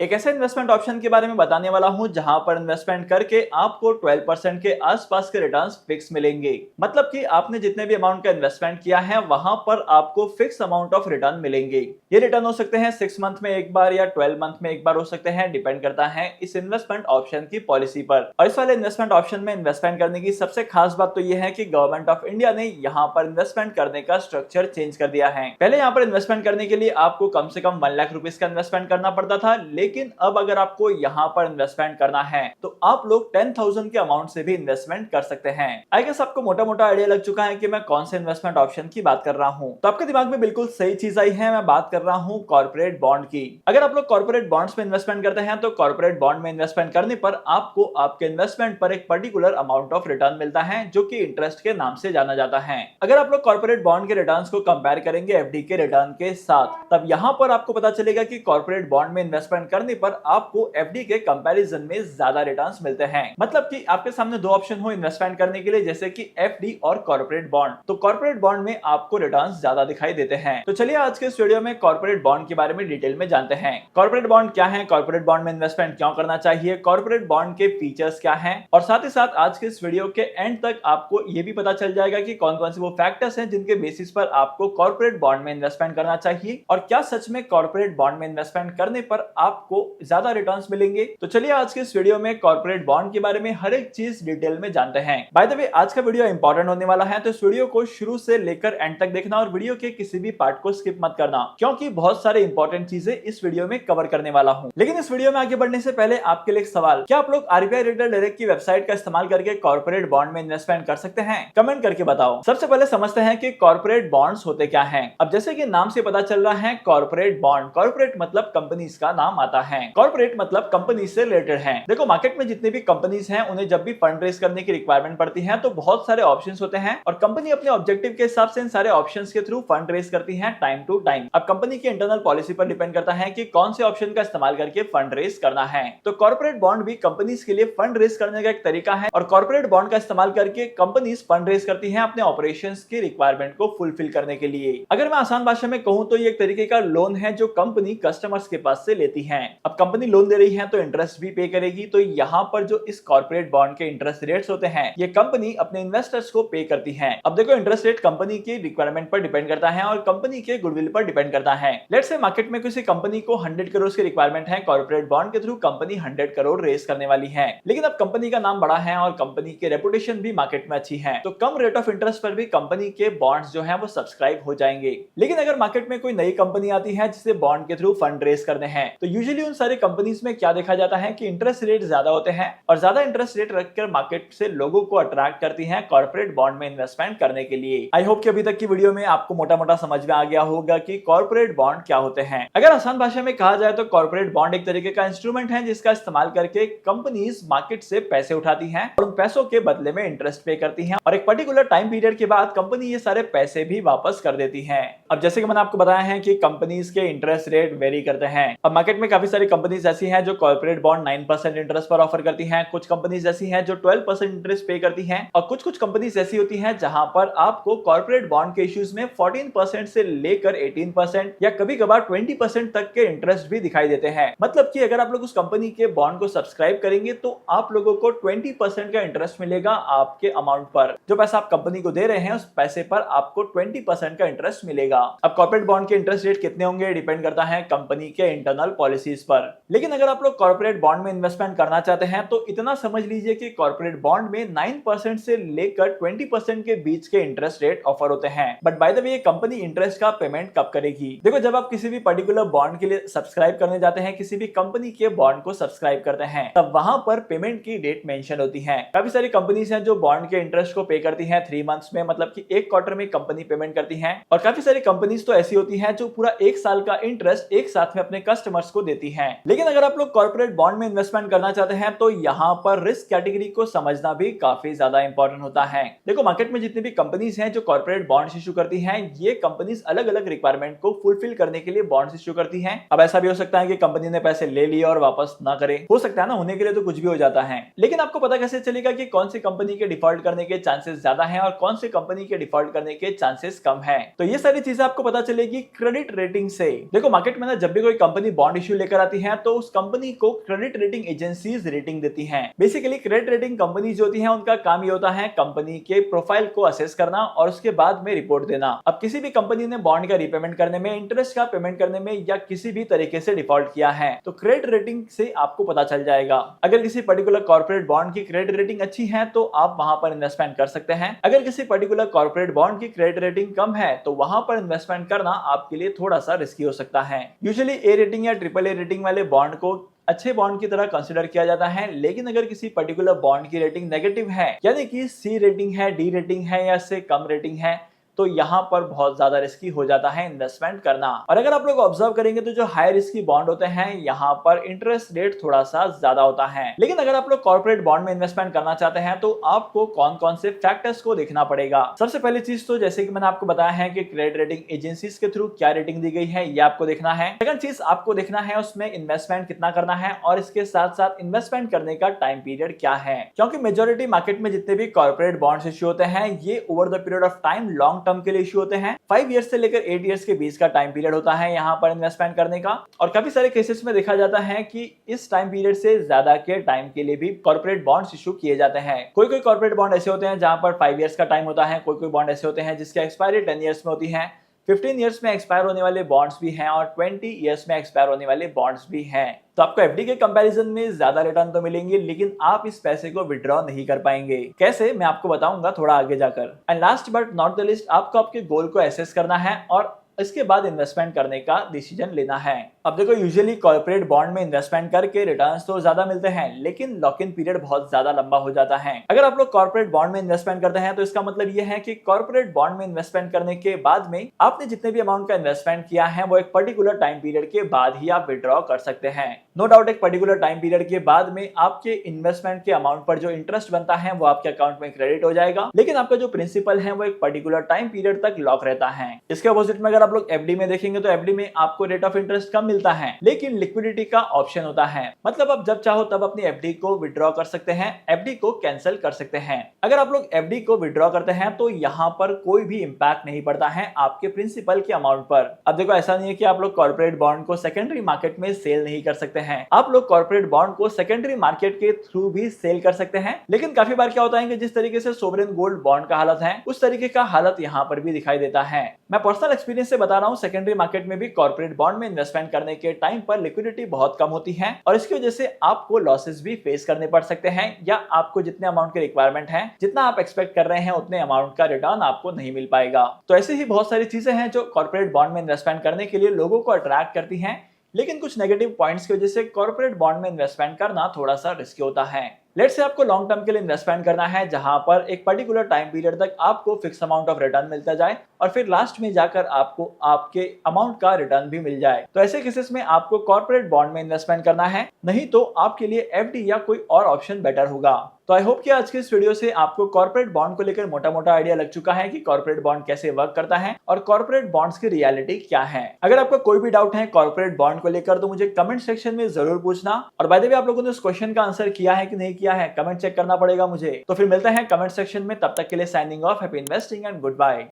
एक ऐसे investment option के बारे में बताने वाला हूं जहां पर इन्वेस्टमेंट करके आपको 12% के आसपास के रिटर्न्स फिक्स मिलेंगे। मतलब कि आपने जितने भी अमाउंट का इन्वेस्टमेंट किया है वहां पर आपको फिक्स अमाउंट ऑफ रिटर्न मिलेंगे। ये रिटर्न हो सकते हैं 6 मंथ में एक बार या 12 मंथ में एक बार हो सकते हैं, डिपेंड करता है इस इन्वेस्टमेंट ऑप्शन की पॉलिसी पर। और इस वाले इन्वेस्टमेंट ऑप्शन में इन्वेस्टमेंट करने की सबसे खास बात तो यह है कि गवर्नमेंट ऑफ इंडिया ने यहाँ पर इन्वेस्टमेंट करने का स्ट्रक्चर चेंज कर दिया है। पहले यहाँ पर इन्वेस्टमेंट करने के लिए आपको कम से कम 1 लाख रुपीज का इन्वेस्टमेंट करना पड़ता था, लेकिन अब अगर आपको यहाँ पर इन्वेस्टमेंट करना है तो आप लोग 10,000 के अमाउंट से भी इन्वेस्टमेंट कर सकते हैं। आई गेस आपको मोटा मोटा आइडिया लग चुका है कि मैं कौन से इन्वेस्टमेंट ऑप्शन की बात कर रहा हूँ। तो आपके दिमाग में बिल्कुल सही चीज आई है, मैं बात कर रहा हूँ कॉर्पोरेट बॉन्ड की। अगर आप लोग कॉर्पोरेट बॉन्ड्स में इन्वेस्टमेंट करते हैं तो कॉर्पोरेट बॉन्ड में इन्वेस्टमेंट करने पर आपको आपके इन्वेस्टमेंट पर एक पर्टिकुलर अमाउंट ऑफ रिटर्न मिलता है, जो कि इंटरेस्ट के नाम से जाना जाता है। अगर आप लोग कॉर्पोरेट बॉन्ड के रिटर्न्स को कंपेयर करेंगे एफडी के रिटर्न के साथ, तब यहाँ पर आपको पता चलेगा कि कॉर्पोरेट बॉन्ड में इन्वेस्टमेंट करने पर आपको एफडी के कंपैरिजन में ज्यादा रिटर्न्स मिलते हैं। मतलब कि आपके सामने दो ऑप्शन हो इन्वेस्टमेंट करने के लिए, जैसे कि एफडी और कॉर्पोरेट बॉन्ड, तो कॉर्पोरेट बॉन्ड में आपको रिटर्न्स ज्यादा दिखाई देते हैं। तो चलिए आज के इस वीडियो में कॉर्पोरेट बॉन्ड के बारे में डिटेल में जानते हैं। कॉर्पोरेट बॉन्ड क्या है, कॉर्पोरेट बॉन्ड में इन्वेस्टमेंट क्यों करना चाहिए, कॉर्पोरेट बॉन्ड के फीचर्स क्या हैं, और साथ ही साथ आज के इस वीडियो के एंड तक आपको ये भी पता चल जाएगा कि कौन कौन से वो फैक्टर्स हैं जिनके बेसिस पर आपको कॉर्पोरेट बॉन्ड में इन्वेस्टमेंट करना चाहिए, और क्या सच में कॉर्पोरेट बॉन्ड में इन्वेस्टमेंट करने पर आपको ज्यादा रिटर्न्स मिलेंगे। तो चलिए आज के इस वीडियो में कॉर्पोरेट बॉन्ड के बारे में हर एक चीज डिटेल में जानते हैं। बाय द वे आज का वीडियो इंपॉर्टेंट होने वाला है, तो इस वीडियो को शुरू से लेकर एंड तक देखना और वीडियो के किसी भी पार्ट को स्किप मत करना, क्योंकि बहुत सारे इंपॉर्टेंट चीजें इस वीडियो में कवर करने वाला हूं। लेकिन इस वीडियो में आगे बढ़ने से पहले आपके लिए एक सवाल, क्या आप लोग आरबीआई रिटेल डायरेक्ट की वेबसाइट का इस्तेमाल करके कॉर्पोरेट बॉन्ड में इन्वेस्टमेंट कर सकते हैं? कमेंट करके बताओ। सबसे पहले समझते हैं कि कॉर्पोरेट बॉन्ड्स होते क्या हैं। अब जैसे कि नाम से पता चल रहा है कॉर्पोरेट बॉन्ड, कॉर्पोरेट मतलब कंपनीज का नाम आता है, कॉर्पोरेट मतलब कंपनी से रिलेटेड है। देखो मार्केट में जितने भी कंपनीज हैं उन्हें जब भी फंड रेज करने की रिक्वायरमेंट पड़ती है तो बहुत सारे ऑप्शंस होते हैं, और कंपनी अपने ऑब्जेक्टिव के हिसाब से इन सारे ऑप्शंस के थ्रू फंड रेज करती है टाइम टू टाइम। अब कंपनी की इंटरनल पॉलिसी पर डिपेंड करता है कि कौन से ऑप्शन का इस्तेमाल करके फंड रेज करना है। तो कॉर्पोरेट बॉन्ड भी कंपनीज के लिए फंड रेज करने का एक तरीका है, और कॉर्पोरेट बॉन्ड का इस्तेमाल करके कंपनीज फंड रेज करती है अपने ऑपरेशंस की रिक्वायरमेंट को फुलफिल करने के लिए। अगर मैं आसान भाषा में कहूं तो ये एक तरीके का लोन है जो कंपनी कस्टमर्स के पास से लेती है। अब कंपनी लोन दे रही है तो इंटरेस्ट भी पे करेगी, तो यहाँ पर जो इस कॉर्पोरेट बॉन्ड के इंटरेस्ट रेट्स होते हैं ये कंपनी अपने इन्वेस्टर्स को पे करती है। अब देखो इंटरेस्ट रेट कंपनी की रिक्वायरमेंट पर डिपेंड करता है और कंपनी के गुडविल पर डिपेंड करता है। लेट्स से मार्केट में किसी कंपनी को 100 करोड़ की रिक्वायरमेंट है, कॉर्पोरेट बॉन्ड के थ्रू कंपनी 100 करोड़ रेज करने वाली है। लेकिन अब कंपनी का नाम बड़ा है और कंपनी की रेपुटेशन भी मार्केट में अच्छी है, तो कम रेट ऑफ इंटरेस्ट पर भी कंपनी के बॉन्ड्स जो है वो सब्सक्राइब हो जाएंगे। लेकिन अगर मार्केट में कोई नई कंपनी आती है जिसे बॉन्ड के थ्रू फंड रेज करने हैं, तो यूजुअली उन सारी कंपनीज में क्या देखा जाता है कि इंटरेस्ट रेट ज्यादा होते हैं, और ज्यादा इंटरेस्ट रेट रखकर मार्केट से लोगों को अट्रैक्ट करती हैं कॉर्पोरेट बॉन्ड में इन्वेस्टमेंट करने के लिए। आई होप कि अभी तक की वीडियो में आपको मोटा मोटा समझ में आ गया होगा कि कॉर्पोरेट बॉन्ड क्या होते हैं। अगर आसान भाषा में कहा जाए तो कॉर्पोरेट बॉन्ड एक तरीके का इंस्ट्रूमेंट है जिसका इस्तेमाल करके कंपनीज मार्केट से पैसे उठाती हैं और उन पैसों के बदले में इंटरेस्ट पे करती हैं, और एक पर्टिकुलर टाइम पीरियड के बाद कंपनी ये सारे पैसे भी वापस कर देती है। अब जैसे कि मैंने आपको बताया है कि कंपनीज के इंटरेस्ट रेट वेरी करते हैं। अब मार्केट में काफी सारी कंपनीज ऐसी हैं जो कॉर्पोरेट बॉन्ड 9% इंटरेस्ट पर ऑफर करती हैं, कुछ कंपनीज ऐसी हैं जो 12% इंटरेस्ट पे करती हैं, और कुछ कंपनीज ऐसी होती हैं जहां पर आपको कॉर्पोरेट बॉन्ड के इश्यूज में 14% से लेकर 18% या कभी कभार 20% तक के इंटरेस्ट भी दिखाई देते हैं। मतलब कि अगर आप लोग उस कंपनी के बॉन्ड को सब्सक्राइब करेंगे तो आप लोगों को 20% का इंटरेस्ट मिलेगा आपके अमाउंट पर। जो पैसा आप कंपनी को दे रहे हैं उस पैसे पर आपको 20% का इंटरेस्ट मिलेगा। अब कॉर्पोरेट बॉन्ड के इंटरेस्ट रेट कितने होंगे डिपेंड करता है कंपनी के इंटरनल पॉलिसीज पर। लेकिन अगर आप लोग कॉर्पोरेट बॉन्ड में इन्वेस्टमेंट करना चाहते हैं तो इतना समझ लीजिए कि कॉर्पोरेट बॉन्ड में 9% से लेकर 20% के बीच के इंटरेस्ट रेट ऑफर होते हैं। But by the way company interest का पेमेंट कब करेगी? देखो जब आप किसी भी पर्टिकुलर बॉन्ड के लिए सब्सक्राइब करने जाते हैं, किसी भी कंपनी के बॉन्ड को सब्सक्राइब करते हैं, तब वहां पर पेमेंट की डेट मेंशन होती है। काफी सारी कंपनीज हैं जो बॉन्ड के इंटरेस्ट को पे करती हैं 3 मंथ्स में, मतलब कि एक क्वार्टर में कंपनी पेमेंट करती है, और काफी सारी कंपनीज तो ऐसी होती हैं जो पूरा 1 साल का इंटरेस्ट एक साथ में अपने कस्टमर्स को देती हैं। लेकिन अगर आप लोग कॉर्पोरेट बॉन्ड में इन्वेस्टमेंट करना चाहते हैं तो यहाँ पर रिस्क कैटेगरी को समझना भी काफी ज्यादा इंपॉर्टेंट होता है। देखो मार्केट में जितनी भी कंपनीज हैं जो कॉर्पोरेट बॉन्ड्स इशू करती हैं, ये कंपनीज अलग अलग रिक्वायरमेंट को फुलफिल करने के लिए बॉन्ड्स इशू करती हैं। अब ऐसा भी हो सकता है कि कंपनी ने पैसे ले लिए और वापस ना करे, हो सकता है ना, होने के लिए तो कुछ भी हो जाता है। लेकिन आपको पता कैसे चलेगा कि कौन सी कंपनी के डिफॉल्ट करने के चांसेस ज्यादा हैं और कौन सी कंपनी के डिफॉल्ट करने के चांसेस कम है? तो ये सारी चीज आपको पता चलेगी क्रेडिट रेटिंग से। देखो मार्केट में ना जब भी कोई कंपनी बॉन्ड इश्यू लेकर आती है तो उस कंपनी को क्रेडिट रेटिंग एजेंसीज रेटिंग देती हैं। बेसिकली क्रेडिट रेटिंग कंपनी जो होती है उनका काम ये होता है कंपनी के प्रोफाइल को असेस करना और उसके बाद में रिपोर्ट देना। अब किसी भी कंपनी ने बॉन्ड का रीपेमेंट करने में, इंटरेस्ट का पेमेंट करने में या किसी भी तरीके से डिफॉल्ट किया है तो क्रेडिट रेटिंग से आपको पता चल जाएगा। अगर किसी पर्टिकुलर कॉर्पोरेट बॉन्ड की क्रेडिट रेटिंग अच्छी है तो आप वहां पर इन्वेस्टमेंट कर सकते हैं। अगर किसी पर्टिकुलर कॉर्पोरेट बॉन्ड की क्रेडिट रेटिंग कम है तो वहां पर इन्वेस्टमेंट करना आपके लिए थोड़ा सा रिस्की हो सकता है। यूजुअली ए रेटिंग या ट्रिपल ए रेटिंग वाले बॉन्ड को अच्छे बॉन्ड की तरह कंसीडर किया जाता है, लेकिन अगर किसी पर्टिकुलर बॉन्ड की रेटिंग नेगेटिव है यानी कि सी रेटिंग है, डी रेटिंग है या इससे कम रेटिंग है तो यहाँ पर बहुत ज्यादा रिस्की हो जाता है इन्वेस्टमेंट करना। और अगर आप लोग ऑब्जर्व करेंगे तो जो हाई रिस्क की बॉन्ड होते हैं यहाँ पर इंटरेस्ट रेट थोड़ा सा ज्यादा होता है। लेकिन अगर आप लोग कॉर्पोरेट बॉन्ड में इन्वेस्टमेंट करना चाहते हैं तो आपको कौन कौन से फैक्टर्स को देखना पड़ेगा। सबसे पहली चीज तो जैसे कि मैंने आपको बताया है कि क्रेडिट रेटिंग एजेंसीज के थ्रू क्या रेटिंग दी गई है ये आपको देखना है। सेकंड चीज आपको देखना है उसमें इन्वेस्टमेंट कितना करना है और इसके साथ साथ इन्वेस्टमेंट करने का टाइम पीरियड क्या है, क्योंकि मेजोरिटी मार्केट में जितने भी कॉर्पोरेट बॉन्ड्स इश्यू होते हैं ये over the period of time long term के लिए इश्यू होते हैं। 5 इयर्स से लेकर 8 इयर्स के बीच का टाइम पीरियड होता है यहाँ पर इन्वेस्टमेंट करने का। और काफी सारे केसेस में देखा जाता है कि इस टाइम पीरियड से ज्यादा के टाइम के लिए भी कॉर्पोरेट बॉन्ड्स इशू किए जाते हैं। कोई कोई कॉर्पोरेट बॉन्ड ऐसे होते हैं जहां पर 5 इयर्स का टाइम होता है, कोई कोई बॉन्ड ऐसे होते हैं जिसकी एक्सपायरी 10 इयर्स में होती है, 15 इयर्स में एक्सपायर होने वाले बॉन्ड्स भी हैं और 20 इयर्स में एक्सपायर होने वाले बॉन्ड्स भी हैं। तो आपको एफडी के कंपैरिजन में ज्यादा रिटर्न तो मिलेंगे लेकिन आप इस पैसे को विड्रॉ नहीं कर पाएंगे। कैसे, मैं आपको बताऊंगा थोड़ा आगे जाकर। And last but not the list, आपको आपके गोल को एसेस करना है और इसके बाद इन्वेस्टमेंट करने का डिसीजन लेना है। अब देखो यूजुअली कॉर्पोरेट बॉन्ड में इन्वेस्टमेंट करके रिटर्न्स तो ज्यादा मिलते हैं लेकिन लॉक इन पीरियड बहुत ज्यादा लंबा हो जाता है। अगर आप लोग कॉर्पोरेट बॉन्ड में इन्वेस्टमेंट करते हैं तो इसका मतलब ये है कि कॉर्पोरेट बॉन्ड में इन्वेस्टमेंट करने के बाद में आपने जितने भी अमाउंट का इन्वेस्टमेंट किया है वो एक पर्टिकुलर टाइम पीरियड के बाद ही आप विड्रॉ कर सकते हैं। नो डाउट एक पर्टिकुलर टाइम पीरियड के बाद में आपके इन्वेस्टमेंट के अमाउंट पर जो इंटरेस्ट बनता है वो आपके अकाउंट में क्रेडिट हो जाएगा, लेकिन आपका जो प्रिंसिपल है वो एक पर्टिकुलर टाइम पीरियड तक लॉक रहता है। इसके अपोजिट में अगर आप लोग एफडी में देखेंगे तो एफडी में आपको रेट ऑफ इंटरेस्ट कम मिलता है लेकिन लिक्विडिटी का ऑप्शन होता है, मतलब आप जब चाहो तब अपनी एफडी को विड्रॉ कर सकते हैं, एफडी को कैंसिल कर सकते हैं। अगर आप लोग एफडी को विड्रॉ करते हैं तो यहाँ पर कोई भी इंपैक्ट नहीं पड़ता है आपके प्रिंसिपल के अमाउंट पर। अब देखो ऐसा नहीं है कि आप लोग कॉर्पोरेट बॉन्ड को सेकेंडरी मार्केट में सेल नहीं कर सकते हैं, आप लोग कॉर्पोरेट बॉन्ड को सेकेंडरी मार्केट के थ्रू भी सेल कर सकते हैं। लेकिन काफी बार क्या होता है कि जिस तरीके से सोवरेन गोल्ड बॉन्ड का हालत है उस तरीके का हालत यहाँ पर भी दिखाई देता है। मैं पर्सनल एक्सपीरियंस से बता रहा हूँ, सेकेंडरी मार्केट में भी कॉर्पोरेट बॉन्ड में इन्वेस्टमेंट करने के टाइम पर लिक्विडिटी बहुत कम होती है और इसकी वजह से आपको लॉसेस भी फेस करने पड़ सकते हैं या आपको जितने अमाउंट की रिक्वायरमेंट है, जितना आप एक्सपेक्ट कर रहे हैं उतने अमाउंट का रिटर्न आपको नहीं मिल पाएगा। तो ऐसे ही बहुत सारी चीजें हैं जो कॉर्पोरेट बॉन्ड में इन्वेस्टमेंट करने के लिए लोगों को अट्रैक्ट करती हैं, लेकिन कुछ नेगेटिव पॉइंट्स की वजह से कॉर्पोरेट बॉन्ड में इन्वेस्टमेंट करना थोड़ा सा रिस्की होता है। लेट्स से आपको लॉन्ग टर्म के लिए इन्वेस्टमेंट करना है जहां पर एक पर्टिकुलर टाइम पीरियड तक आपको फिक्स अमाउंट ऑफ रिटर्न मिलता जाए और फिर लास्ट में जाकर आपको आपके अमाउंट का रिटर्न भी मिल जाए, तो ऐसे केसेस में आपको कॉर्पोरेट बॉन्ड में इन्वेस्टमेंट करना है, नहीं तो आपके लिए एफडी या कोई और ऑप्शन बेटर होगा। तो आई होप कि आज के इस वीडियो से आपको कॉर्पोरेट बॉन्ड को लेकर मोटा मोटा आइडिया लग चुका है कि कॉर्पोरेट बॉन्ड कैसे वर्क करता है और कॉर्पोरेट बॉन्ड्स की रियलिटी क्या है। अगर आपको कोई भी डाउट है कॉर्पोरेट बॉन्ड को लेकर तो मुझे कमेंट सेक्शन में जरूर पूछना। और बाय द वे आप लोगों ने उस क्वेश्चन का आंसर किया है कि नहीं किया है, कमेंट चेक करना पड़ेगा मुझे। तो फिर मिलते हैं कमेंट सेक्शन में, तब तक के लिए signing off, happy investing and good bye.